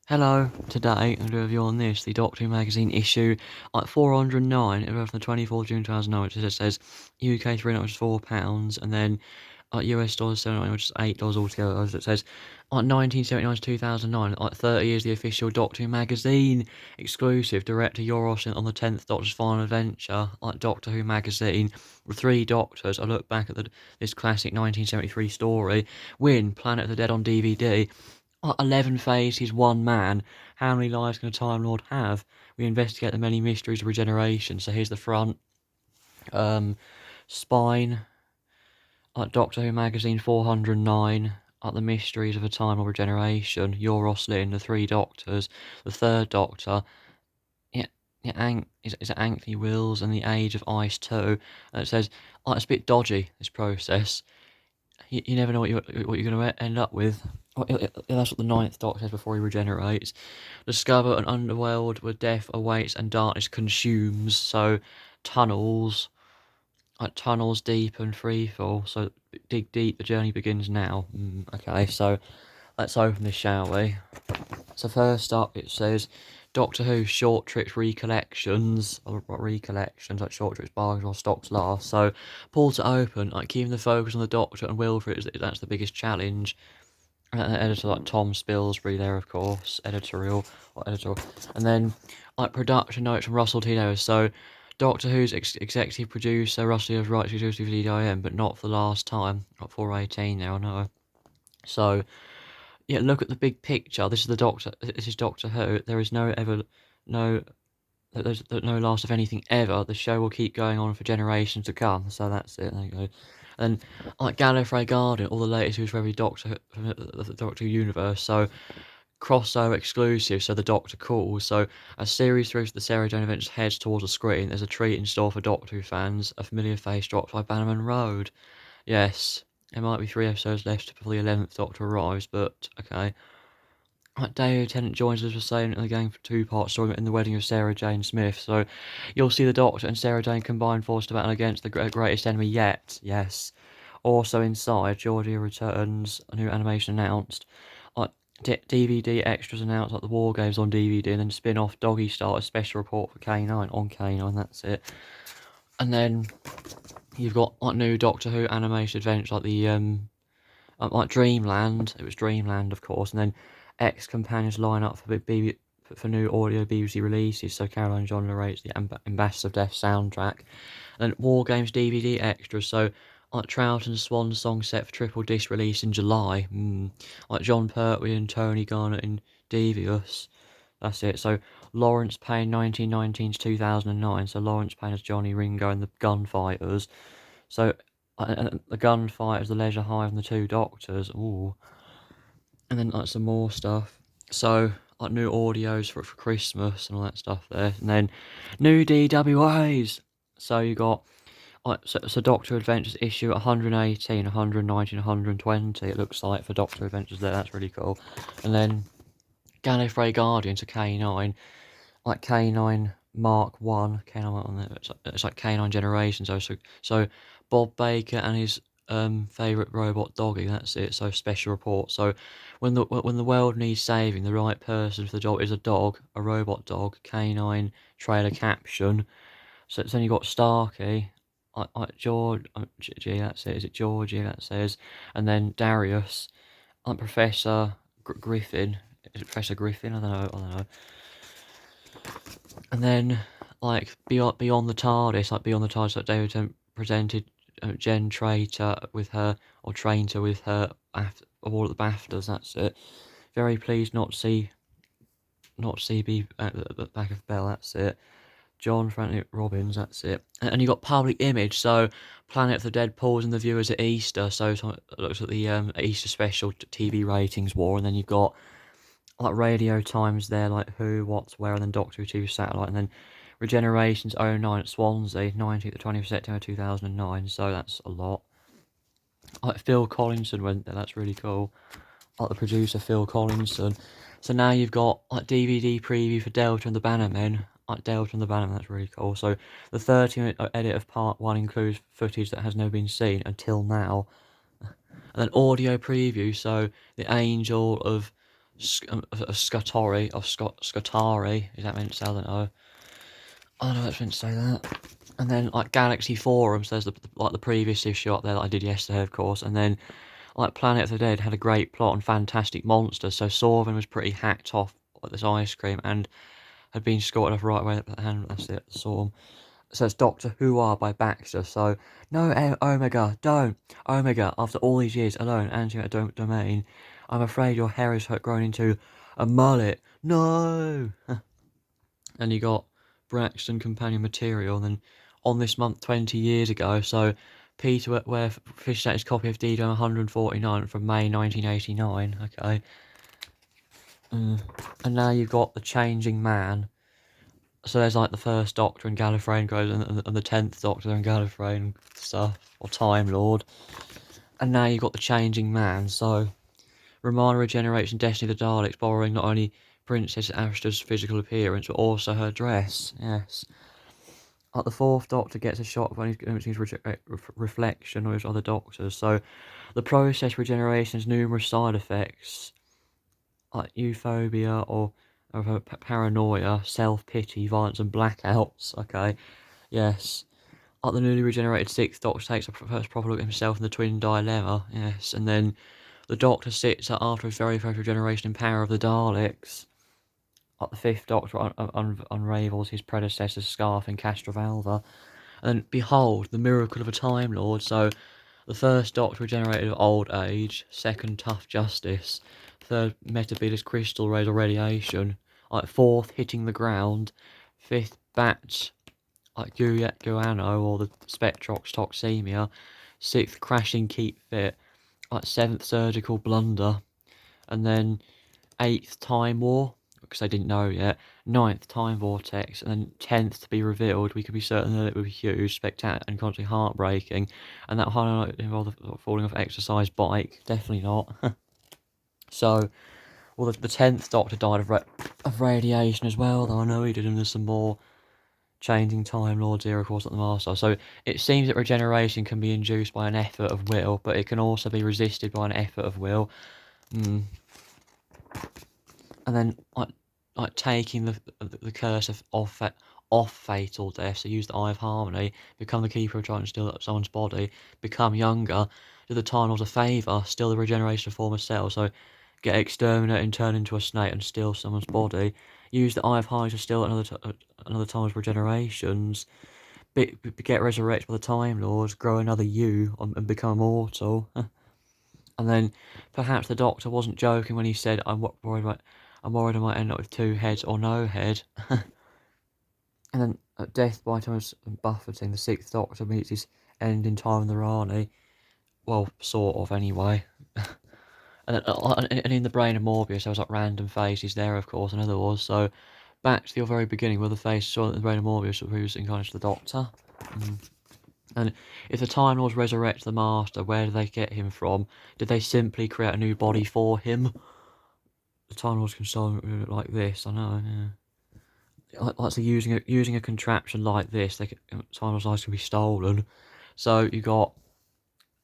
Hello, today I'm going to review on this, the Doctor Who magazine issue 409, it from the 24th June 2009, which says UK 3 which is £4, and then US dollars 79, which is $8 altogether. As it says 1979 to 2009, 30 years the official Doctor Who magazine, exclusive, director Yoros on the 10th Doctor's final adventure, Doctor Who magazine, with 3 Doctors. I look back at this classic 1973 story, win Planet of the Dead on DVD. 11 phases, 1 man. How many lives can a Time Lord have? We investigate the many mysteries of regeneration. So here's the front. Spine. Doctor Who magazine 409. The mysteries of a Time Lord regeneration. Euros Lynn, the 3 Doctors. The 3rd Doctor. Is it Anthony Wills and the Age of Ice 2. And it says, it's a bit dodgy, this process. You never know what you're going to end up with. That's what the 9th Doctor says before he regenerates. Discover an underworld where death awaits and darkness consumes. So, tunnels, tunnels deep and freefall. So, dig deep, the journey begins now. Okay, so let's open this, shall we? So, first up, it says Doctor Who short trips recollections, like short trips bargains while stocks last. So, pulls it open, keeping the focus on the Doctor and Wilfred, that's the biggest challenge. Editor like Tom Spilsbury there, of course, editorial. And then production notes from Russell T Davies. So Doctor Who's executive producer Russell T Davies writes exclusively for DIM, but not for the last time. Got 418 there, I know. So yeah, look at the big picture. This is the Doctor. This is Doctor Who. There is no there's no last of anything ever. The show will keep going on for generations to come. So that's it. There you go. And Gallifrey Garden, all the latest news for every Doctor from the Doctor Who universe. So crossover exclusive. So the Doctor calls. So as series 3 of the Sarah Jane Adventures heads towards the screen, there's a treat in store for Doctor Who fans. A familiar face drops by Bannerman Road. Yes, there might be 3 episodes left before the 11th Doctor arrives, but okay. David Tennant joins us for saying in the game for 2-part story in the wedding of Sarah Jane Smith. So you'll see the Doctor and Sarah Jane combine force to battle against the greatest enemy yet. Yes. Also inside, Georgia returns. A new animation announced. DVD extras announced, like the War Games on DVD, and then spin-off Doggy Style, a special report for K9 on K9. That's it. And then you've got new Doctor Who animation adventures, like the Dreamland. It was Dreamland, of course, and then ex-companions line up for new audio BBC releases. So Caroline John narrates the Ambassador of Death soundtrack, and then War Games DVD extras. So Troughton's Swan song set for triple disc release in July. John Pertwee and Tony Garnett in Devious. That's it. So Lawrence Payne 1919 to 2009. So Lawrence Payne as Johnny Ringo and the Gunfighters. So the Gunfighters, the Leisure Hive, and the 2 Doctors. Ooh. And then some more stuff. So new audios for Christmas and all that stuff there. And then new DWAs. So you got so Doctor Adventures issue 118, 119, 120. It looks like for Doctor Adventures there. That's really cool. And then Gallifrey Guardian to K9, K9 Mark 1, K9 on there. It's like K9 Generations. So Bob Baker and his favourite robot doggy. That's it. So special report. So when the world needs saving, the right person for the job is a dog, a robot dog. K9 trailer caption. So then you got Starkey, George. Gee, that's it. Is it Georgie? That says, and then Darius, Professor Griffin. Is it Professor Griffin? I don't know. And then beyond the TARDIS, beyond the TARDIS, David presented Jen Trainer with her, or Trainer with her award at the BAFTAs. That's it. Very pleased not to see B at the back of Bell. That's it. John Frantic Robbins. That's it. And you got Public Image. So Planet of the Dead pulls in the viewers at Easter. So it looks at the Easter special TV ratings war, and then you've got Radio Times there, like Who, What's, Where, and then Doctor Who 2 Satellite, and then Regenerations 09 at Swansea, 19th to 20th September 2009, so that's a lot. Phil Collinson went there, that's really cool. The producer, Phil Collinson. So now you've got DVD preview for Delta and the Bannermen. Delta and the Bannermen, that's really cool. So the 30-minute edit of part 1 includes footage that has never been seen until now. And then audio preview, so the Angel of Scutari, or Scutari, is that meant to say? I don't know. I don't know that's meant to say that. And then, like, Galaxy Forums, there's the previous issue up there that I did yesterday, of course. And then, like, Planet of the Dead had a great plot on fantastic monsters. So Sorvin was pretty hacked off at this ice cream and had been scorted off right away at the hand. That's it, saw him. So it's Doctor Who Are by Baxter. So, no, Omega, don't. Omega, after all these years alone, domain, I'm afraid your hair has grown into a mullet. No! And you got Braxton companion material. And then on this month 20 years ago, so Peter Ware fished out his copy of DDO 149 from May 1989. Okay. And now you've got The Changing Man. So there's like the first Doctor and Gallifrey goes, and the 10th Doctor and Gallifrey and stuff, or Time Lord. And now you've got The Changing Man, so Romana regenerates and Destiny of the Daleks, borrowing not only Princess Astra's physical appearance, but also her dress, yes. Like the 4th Doctor gets a shot when he's his reflection of his other Doctors, so the process regeneration has numerous side effects, like euphobia or paranoia, self-pity, violence and blackouts, okay, yes. Like the newly regenerated 6th Doctor takes a first proper look at himself in the twin dilemma, yes, and then the Doctor sits after his very first regeneration in Power of the Daleks. Like the 5th Doctor unravels his predecessor's scarf in Castrovalva. And then, behold, the miracle of a Time Lord. So, the 1st Doctor regenerated of old age, 2nd tough justice, 3rd Metabidus crystal rays or radiation, like 4th hitting the ground, 5th bat like guano or the Spectrox toxemia, 6th crashing keep fit, like 7th surgical blunder, and then 8th time war, because I didn't know yet, 9th time vortex, and then 10th to be revealed. We could be certain that it would be huge, spectacular, and constantly heartbreaking, and that highlight involved falling off exercise bike. Definitely not. So, well, the 10th Doctor died of radiation as well, though I know he did, and there's some more changing Time Lord's era course at the Master. So it seems that regeneration can be induced by an effort of will, but it can also be resisted by an effort of will. And then like taking the curse off fatal death, so use the Eye of Harmony, become the keeper of trying to steal someone's body, become younger, do the Time Lords a favour, steal the regeneration of former cells, so get exterminated and turn into a snake and steal someone's body, use the Eye of Harmony to steal another Time Lord's regenerations, get resurrected by the Time Lords, grow another you, and become immortal. And then perhaps the Doctor wasn't joking when he said, I'm worried I might end up with 2 heads or no head. And then at death by Thomas buffeting, the 6th Doctor meets his end in Time in the Rani. Well, sort of, anyway. And in the brain of Morbius, there was like random faces there, of course, and there was. So back to the very beginning, where the face saw in the brain of Morbius, who was incarnated the Doctor. And if the Time Lords resurrect the Master, where do they get him from? Did they simply create a new body for him? The Time Lords can solve it like this, I know, yeah. Like so using a contraption like this, Time Lords' lives can be stolen. So you got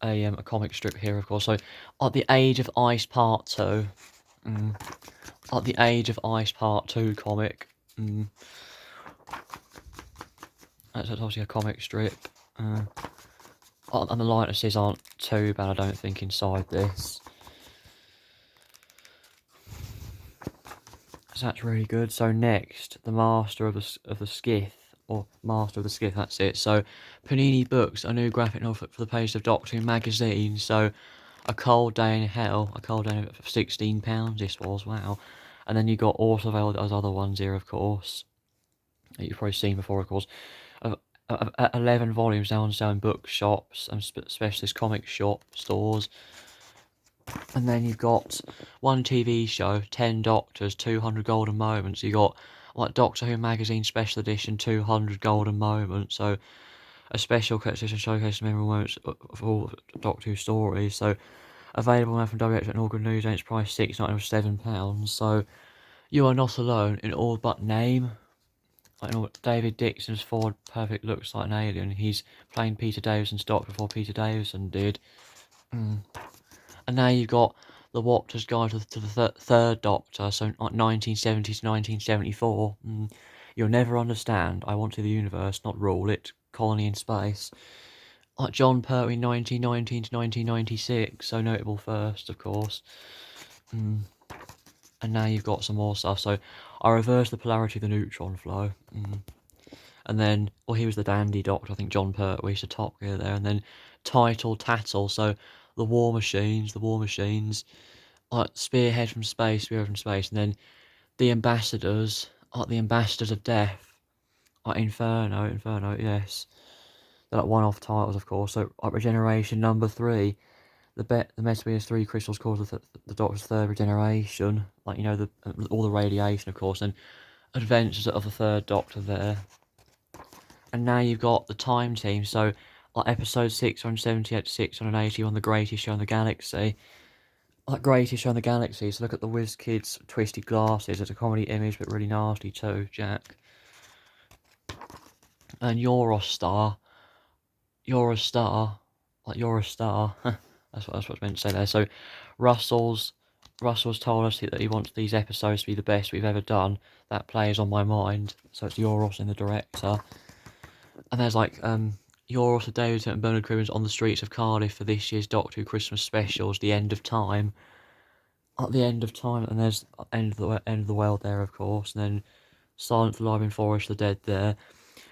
a comic strip here, of course. So at the Age of Ice Part 2, at the Age of Ice Part 2 comic, that's obviously a comic strip. And the likenesses aren't too bad, I don't think, inside this. So that's really good. So next, the Master of the Skith, or Master of the Skith, that's it. So Panini Books, a new graphic novel for the pages of Doctor Who magazine. So A Cold Day in Hell, a cold day for £16 this was, wow. And then you got also available as other ones here, of course, that you've probably seen before, of course. 11 volumes now on sale in bookshops and specialist comic shop stores. And then you've got one TV show, 10 Doctors, 200 Golden Moments. You got like Doctor Who magazine special edition, 200 Golden Moments. So a special collection showcasing memorable moments of all Doctor Who stories. So available now from WH and Organ News, and its price £6.97. So you are not alone in all but name. I know David Dixon's Ford Perfect looks like an alien. He's playing Peter Davison's Doctor before Peter Davison did. And now you've got the Watcher's Guide to the Third Doctor, so like 1970 to 1974. You'll never understand. I want to the universe, not rule it. Colony in space. Like John Pertwee, 1919 to 1996, so notable first, of course. And now you've got some more stuff. So I reversed the polarity of the neutron flow. And then, well, he was the dandy doctor, I think John Pertwee's the Top Gear there. And then Title Tattle, so the War Machines, like Spearhead from space, and then the Ambassadors, like the Ambassadors of Death, like Inferno, yes. They're like one-off titles, of course. So, like Regeneration number 3, the Metaverse 3 crystals cause the Doctor's third regeneration, like, you know, all the radiation, of course, and Adventures of the Third Doctor there. And now you've got the Time Team, so like episode 678 to 680 on The Greatest Show in the Galaxy. Like Greatest Show in the Galaxy, so look at the Whiz Kids' twisted glasses. It's a comedy image, but really nasty too, Jack. And You're a Star. That's what I meant to say there. So Russell's told us that he wants these episodes to be the best we've ever done. That plays on my mind. So it's Euros in the director. And there's like Euros of Davidson and Bernard Cribbins on the streets of Cardiff for this year's Doctor Who Christmas specials, The End of Time. At the End of Time, and there's End of the World there, of course, and then Silence Alive in Forest of the Dead there.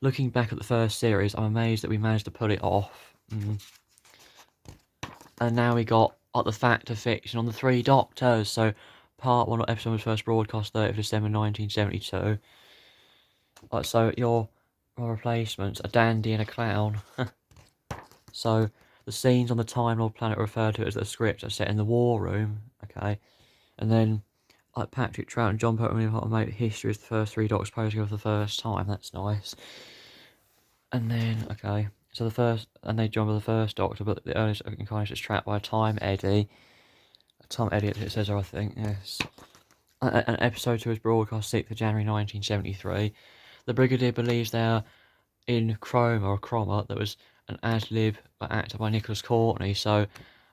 Looking back at the first series, I'm amazed that we managed to pull it off. And now we got the Fact of Fiction on the Three Doctors. So part 1 episode was first broadcast 30th of December 1972. So your replacements, a dandy and a clown. So the scenes on the Time Lord planet are referred to as the script are set in the War Room. Okay, and then like Patrick Trout and John Pertwee made history as the first 3 Doctors posing for the first time. That's nice. And then so they joined with the first Doctor, but the earliest incarnation is trapped by a Time Eddy. It says, I think, yes. And episode 2 is broadcast 6th of January 1973. The Brigadier believes they are in Chroma. That was an ad-lib acted by Nicholas Courtney. So,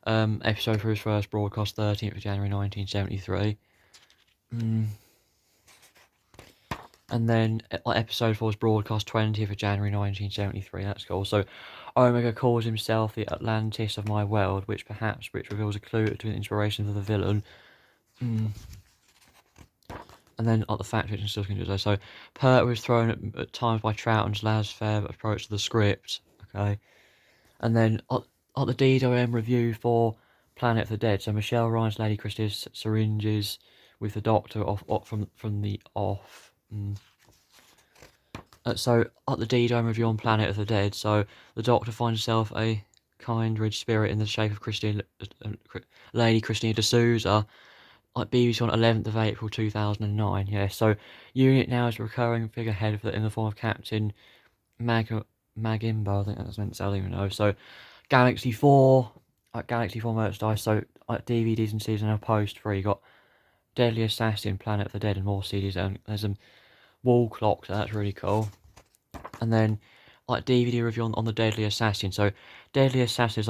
episode 3 was first broadcast 13th of January 1973. And then episode 4 was broadcast 20th of January 1973. That's cool. So Omega calls himself the Atlantis of my world, which reveals a clue to the inspiration of the villain. And then the fact fiction still continues. So Pert was thrown at times by Troughton's laissez-faire approach to the script. Okay. And then the DWM review for Planet of the Dead. So Michelle Ryan's Lady Christie's syringes with the Doctor from the off. So at the DWM review on Planet of the Dead, so the Doctor finds himself a kindred spirit in the shape of Lady Christina D'Souza, like BBC on 11th of April 2009. Yeah, so Unit now is a recurring figurehead in the form of Captain Magimbo. I think that's meant to say, I don't even know. So Galaxy 4 merchandise. So DVDs and CDs are now post-free. You got Deadly Assassin, Planet of the Dead, and more CDs. And there's some wall clocks. That's really cool. And then DVD review on the Deadly Assassin. So Deadly Assassin is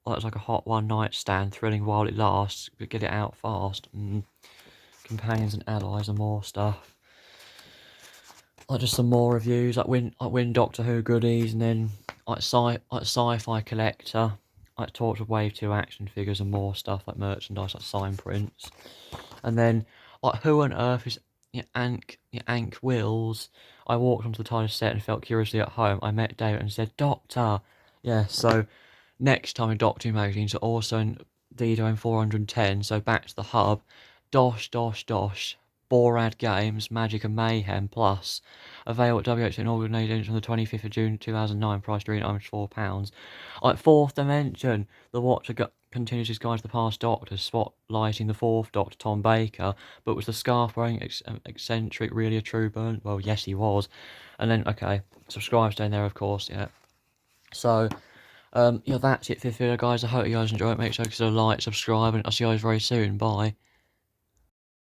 it's like a hot one night stand, thrilling while it lasts, but get it out fast. Companions and allies and more stuff. Just some more reviews, win Doctor Who goodies, and then sci-fi collector, Torture Wave 2 action figures and more stuff, like merchandise, sign prints. And then who on earth is Ank Wills? I walked onto the TARDIS set and felt curiously at home. I met David and said, Doctor! Yeah, so next time in Doctor Who magazines are also in DDO 410, so back to the hub. Dosh. Borad Games, Magic and Mayhem Plus. Available at WH in Organ Agents on the 25th of June 2009, price during £4. Fourth Dimension, The Watcher continues his guide to the past Doctors, spotlighting the fourth Doctor, Tom Baker, but was the scarf-wearing eccentric really a true burn? Well, yes, he was. And then, subscribe down there, of course, yeah. So, that's it for the video, guys. I hope you guys enjoy it. Make sure to like, subscribe, and I'll see you guys very soon. Bye.